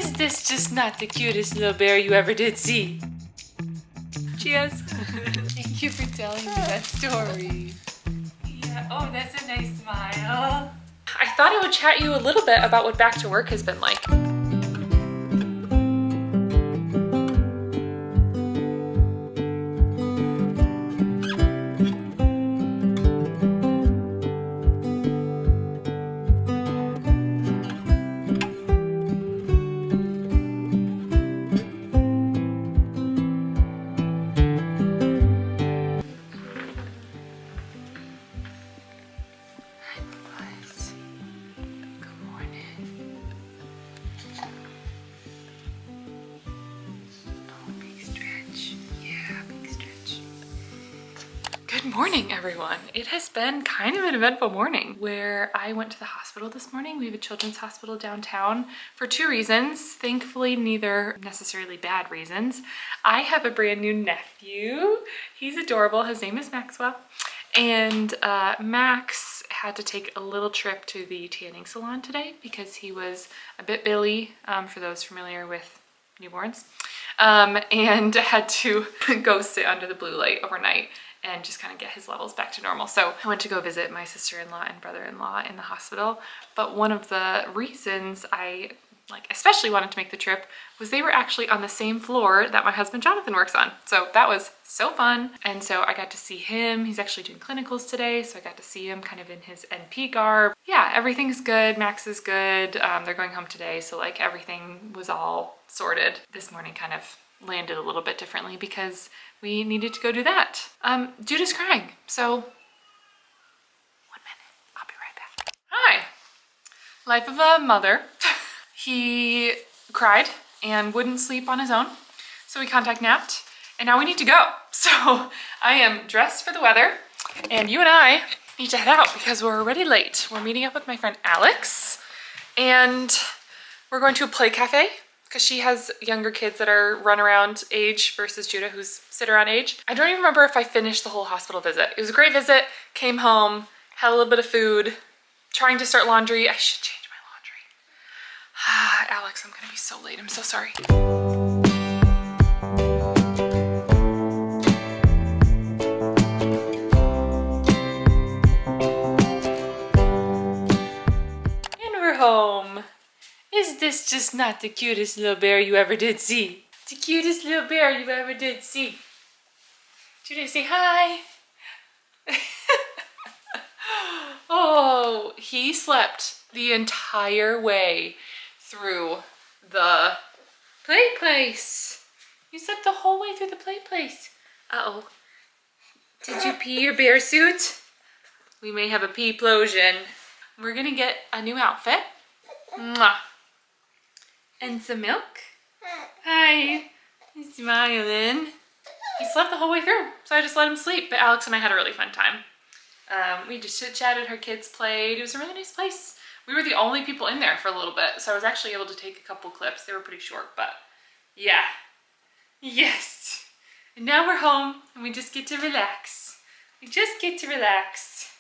Is this just not the cutest little bear you ever did see? Cheers. Thank you for telling me that story. Yeah, oh, that's a nice smile. I thought I would chat you a little bit about what back to work has been like. Good morning, everyone. It has been kind of an eventful morning where I went to the hospital this morning. We have a children's hospital downtown for two reasons. Thankfully, neither necessarily bad reasons. I have a brand new nephew. He's adorable. His name is Maxwell. And Max had to take a little trip to the tanning salon today because he was a bit billy, for those familiar with newborns, and had to go sit under the blue light overnight and just kind of get his levels back to normal. So I went to go visit my sister-in-law and brother-in-law in the hospital. But one of the reasons I especially wanted to make the trip was they were actually on the same floor that my husband Jonathan works on. So that was so fun. And so I got to see him. He's actually doing clinicals today. So I got to see him kind of in his NP garb. Yeah, everything's good. Max is good. They're going home today. So like everything was all sorted. This morning kind of landed a little bit differently because we needed to go do that. Judah's crying, so 1 minute, I'll be right back. Hi, life of a mother. He cried and wouldn't sleep on his own, so we contact napped, and now we need to go. So I am dressed for the weather, and you and I need to head out because we're already late. We're meeting up with my friend Alex, and we're going to a play cafe, because she has younger kids that are run around age versus Judah, who's sit around age. I don't even remember if I finished the whole hospital visit. It was a great visit, came home, had a little bit of food, trying to start laundry. I should change my laundry. Alex, I'm gonna be so late, I'm so sorry. And we're home. Is this just not the cutest little bear you ever did see? The cutest little bear you ever did see. Judah, say hi. Oh, he slept the entire way through the play place. You slept the whole way through the play place. Uh-oh. Did you pee your bear suit? We may have a pee-plosion. We're gonna get a new outfit. Mwah. And some milk. Hi. He's smiling. He slept the whole way through, so I just let him sleep. But Alex and I had a really fun time. We just chit-chatted, her kids played. It was a really nice place. We were the only people in there for a little bit, so I was actually able to take a couple clips. They were pretty short, but yeah. Yes. And now we're home, and we just get to relax. We just get to relax.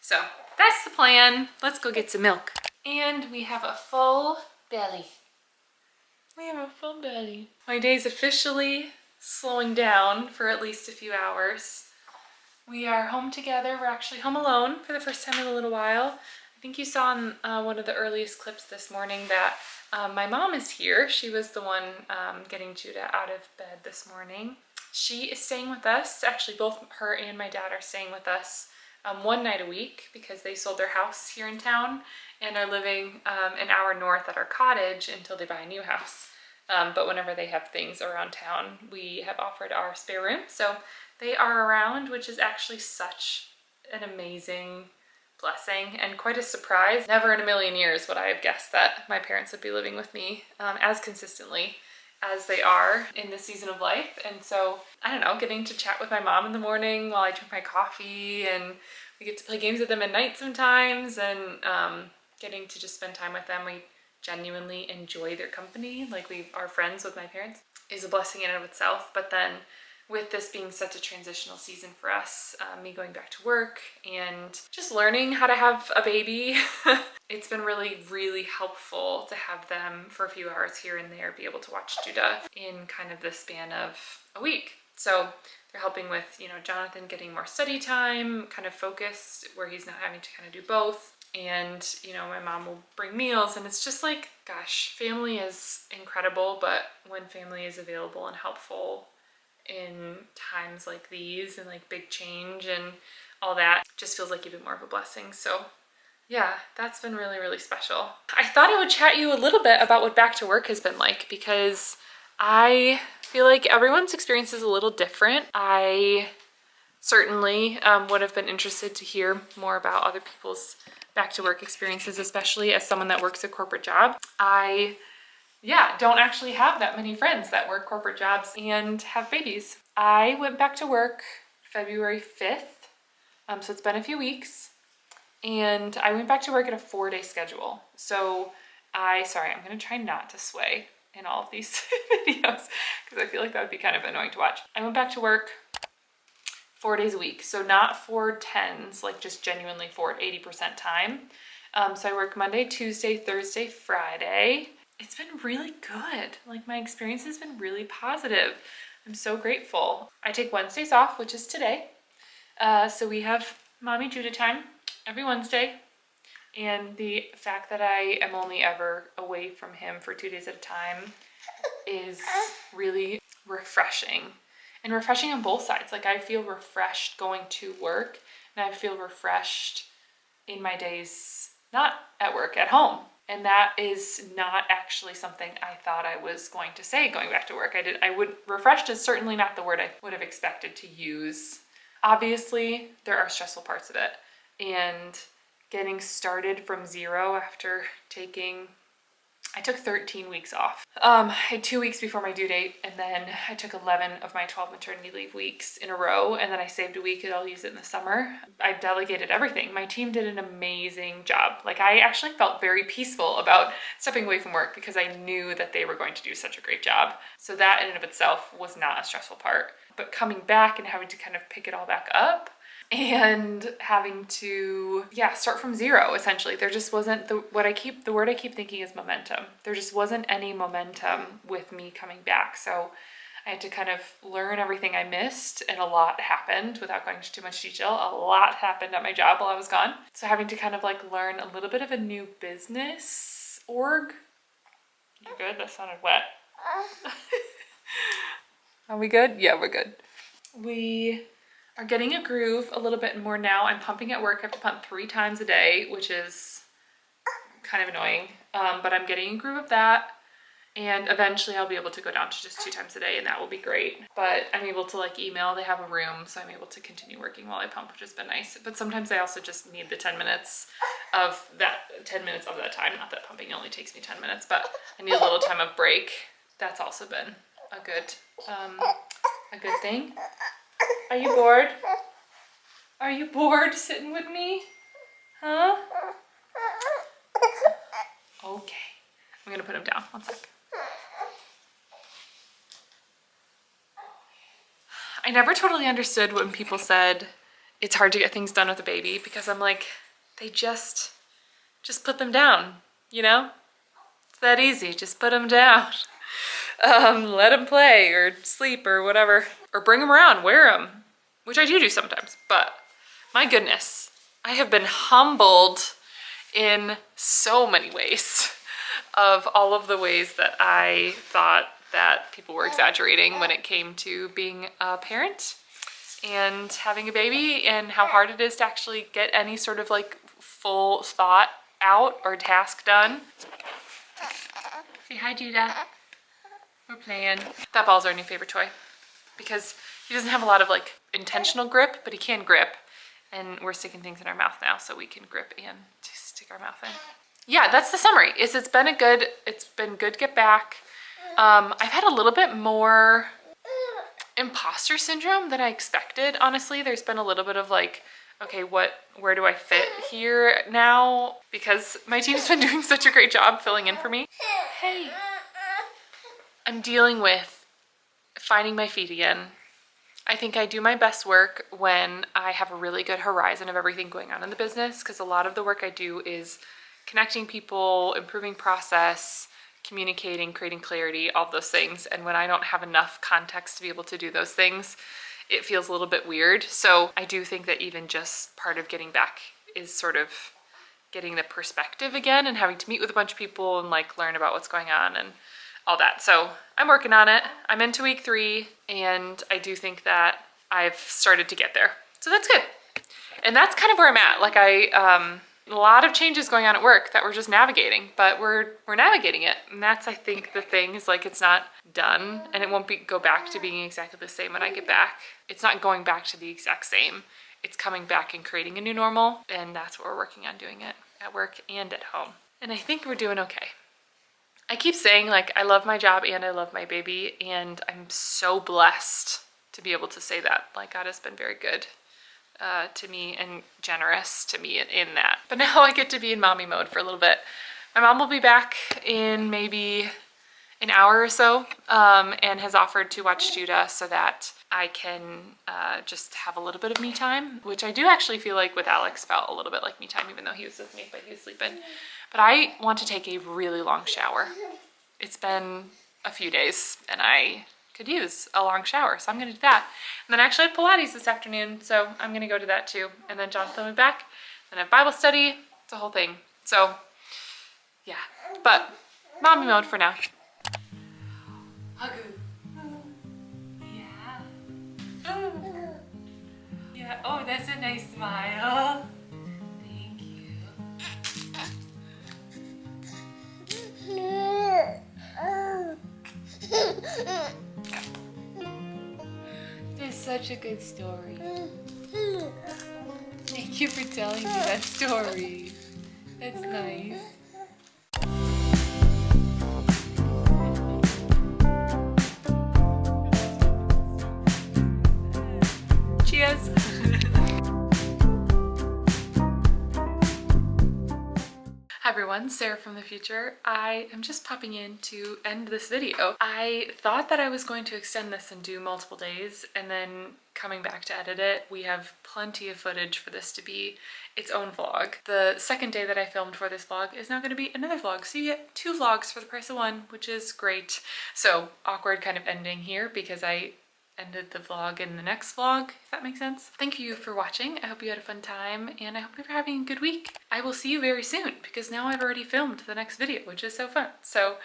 So that's the plan. Let's go get some milk. And we have a full belly. We have a full belly. My day's officially slowing down for at least a few hours. We are home together. We're actually home alone for the first time in a little while. I think you saw in one of the earliest clips this morning that my mom is here. She was the one getting Judah out of bed this morning. She is staying with us. Actually, both her and my dad are staying with us one night a week because they sold their house here in town and are living an hour north at our cottage until they buy a new house. But whenever they have things around town, we have offered our spare room. So they are around, which is actually such an amazing blessing and quite a surprise. Never in a million years would I have guessed that my parents would be living with me as consistently as they are in this season of life. And so, I don't know, getting to chat with my mom in the morning while I drink my coffee, and we get to play games with them at night sometimes, and getting to just spend time with them. We genuinely enjoy their company, like we are friends with my parents, is a blessing in and of itself. But then with this being such a transitional season for us, me going back to work and just learning how to have a baby it's been really, really helpful to have them for a few hours here and there be able to watch Judah in kind of the span of a week. So they're helping with, you know, Jonathan getting more study time, kind of focused where he's not having to kind of do both. And, you know, my mom will bring meals, and it's just like, gosh, family is incredible, but when family is available and helpful in times like these and like big change and all that, just feels like even more of a blessing. So yeah, that's been really, really special. I thought I would chat you a little bit about what back to work has been like, because I feel like everyone's experience is a little different. I certainly would have been interested to hear more about other people's back to work experiences, especially as someone that works a corporate job. I don't actually have that many friends that work corporate jobs and have babies. I went back to work February 5th, so it's been a few weeks, and I went back to work at a 4-day schedule. So I'm gonna try not to sway in all of these videos because I feel like that would be kind of annoying to watch. I went back to work 4 days a week, so not 4 10s, like just genuinely 4 at 80% time. So I work Monday, Tuesday, Thursday, Friday. It's been really good. Like, my experience has been really positive. I'm so grateful. I take Wednesdays off, which is today. So we have Mommy Judah time every Wednesday. And the fact that I am only ever away from him for 2 days at a time is really refreshing. And refreshing on both sides. Like, I feel refreshed going to work, and I feel refreshed in my days not at work, at home. And that is not actually something I thought I was going to say going back to work. Refreshed is certainly not the word I would have expected to use. Obviously, there are stressful parts of it. And getting started from zero after I took 13 weeks off. I had 2 weeks before my due date, and then I took 11 of my 12 maternity leave weeks in a row, and then I saved a week and I'll use it in the summer. I delegated everything. My team did an amazing job. Like, I actually felt very peaceful about stepping away from work because I knew that they were going to do such a great job. So that in and of itself was not a stressful part. But coming back and having to kind of pick it all back up, and having to start from zero, essentially. There just wasn't the word I keep thinking is momentum. There just wasn't any momentum with me coming back. So I had to kind of learn everything I missed, and a lot happened. Without going into too much detail, a lot happened at my job while I was gone. So having to kind of like learn a little bit of a new business org. You good? That sounded wet. Are we good? Yeah, we're good. We are getting a groove a little bit more now. I'm pumping at work. I have to pump 3 times a day, which is kind of annoying, but I'm getting a groove of that. And eventually I'll be able to go down to just 2 times a day, and that will be great. But I'm able to like email, they have a room, so I'm able to continue working while I pump, which has been nice. But sometimes I also just need the 10 minutes of that time. Not that pumping only takes me 10 minutes, but I need a little time of break. That's also been a good thing. Are you bored? Are you bored sitting with me? Huh? Okay. I'm gonna put him down. 1 sec. I never totally understood when people said it's hard to get things done with a baby, because I'm like, they just put them down, you know? It's that easy. Just put them down. Let them play or sleep or whatever, or bring them around, wear them, which I do sometimes. But my goodness, I have been humbled in so many ways of all of the ways that I thought that people were exaggerating when it came to being a parent and having a baby, and how hard it is to actually get any sort of like full thought out or task done. Say hi, Judah. We're playing. That ball's our new favorite toy because he doesn't have a lot of like intentional grip, but he can grip, and we're sticking things in our mouth now so we can grip and to stick our mouth in. Yeah, that's the summary. It's been good to get back. I've had a little bit more imposter syndrome than I expected, honestly. There's been a little bit of like, okay, where do I fit here now? Because my team's been doing such a great job filling in for me. Hey. I'm dealing with finding my feet again. I think I do my best work when I have a really good horizon of everything going on in the business, because a lot of the work I do is connecting people, improving process, communicating, creating clarity, all those things. And when I don't have enough context to be able to do those things, it feels a little bit weird. So I do think that even just part of getting back is sort of getting the perspective again and having to meet with a bunch of people and like learn about what's going on and all that. So I'm working on it. I'm into week 3 and I do think that I've started to get there. So that's good. And that's kind of where I'm at. Like a lot of changes going on at work that we're just navigating, but we're navigating it. And that's, I think, the thing is like, it's not done and it won't go back to being exactly the same when I get back. It's not going back to the exact same. It's coming back and creating a new normal. And that's what we're working on, doing it at work and at home. And I think we're doing okay. I keep saying like, I love my job and I love my baby. And I'm so blessed to be able to say that. Like, God has been very good to me and generous to me in that. But now I get to be in mommy mode for a little bit. My mom will be back in maybe an hour or so and has offered to watch Judah so that I can just have a little bit of me time, which I do actually feel like with Alex felt a little bit like me time, even though he was with me, but he was sleeping. But I want to take a really long shower. It's been a few days and I could use a long shower, so I'm gonna do that. And then I actually have Pilates this afternoon, so I'm gonna go to that too. And then Jonathan will be back, then I have Bible study, it's a whole thing. So yeah, but mommy mode for now. Yeah. Yeah, oh, that's a nice smile. Thank you. It's such a good story. Thank you for telling me that story. That's nice. Cheers. Hi everyone, Sarah from the future. I am just popping in to end this video. I thought that I was going to extend this and do multiple days and then coming back to edit it. We have plenty of footage for this to be its own vlog. The second day that I filmed for this vlog is now going to be another vlog. So you get 2 vlogs for the price of 1, which is great. So awkward kind of ending here because I ended the vlog in the next vlog, if that makes sense. Thank you for watching. I hope you had a fun time and I hope you're having a good week. I will see you very soon because now I've already filmed the next video, which is so fun. So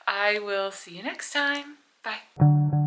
I will see you next time. Bye.